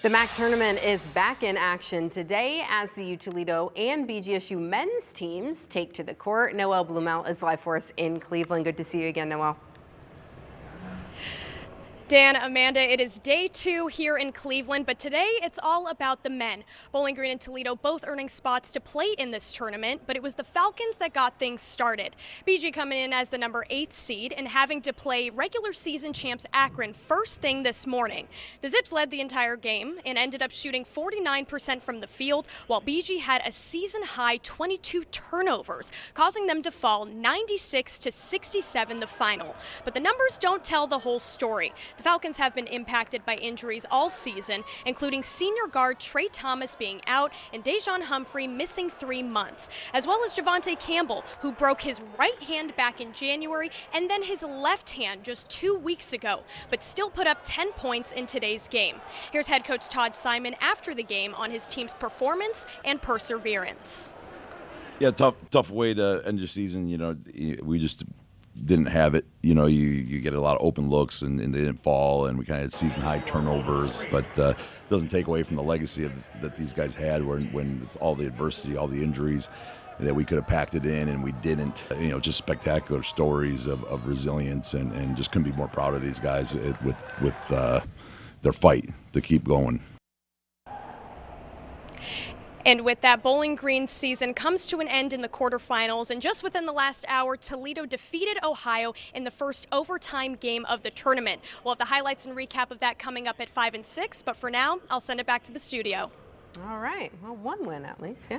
The MAC tournament is back in action today as the U Toledo and BGSU men's teams take to the court. Noelle Blumel is live for us in Cleveland. Good to see you again, Noelle. Dan, Amanda, it is day 2 here in Cleveland, but today it's all about the men. Bowling Green and Toledo both earning spots to play in this tournament, but it was the Falcons that got things started. BG coming in as the number 8 seed and having to play regular season champs Akron first thing this morning. The Zips led the entire game and ended up shooting 49% from the field, while BG had a season-high 22 turnovers, causing them to fall 96-67 the final. But the numbers don't tell the whole story. The Falcons have been impacted by injuries all season, including senior guard Trey Thomas being out and Dejon Humphrey missing 3 months, as well as Javante Campbell, who broke his right hand back in January and then his left hand just 2 weeks ago, but still put up 10 points in today's game. Here's head coach Todd Simon after the game on his team's performance and perseverance. Yeah, tough way to end your season. You know, we just didn't have it. You know, you get a lot of open looks and they didn't fall, and we kind of had season high turnovers, but it doesn't take away from the legacy that these guys had when it's all the adversity, all the injuries, that we could have packed it in and we didn't. You know, just spectacular stories of resilience, and just couldn't be more proud of these guys with their fight to keep going. And with that, Bowling Green's season comes to an end in the quarterfinals, and just within the last hour, Toledo defeated Ohio in the first overtime game of the tournament. We'll have the highlights and recap of that coming up at 5 and 6, but for now, I'll send it back to the studio. All right, well, one win at least, yeah.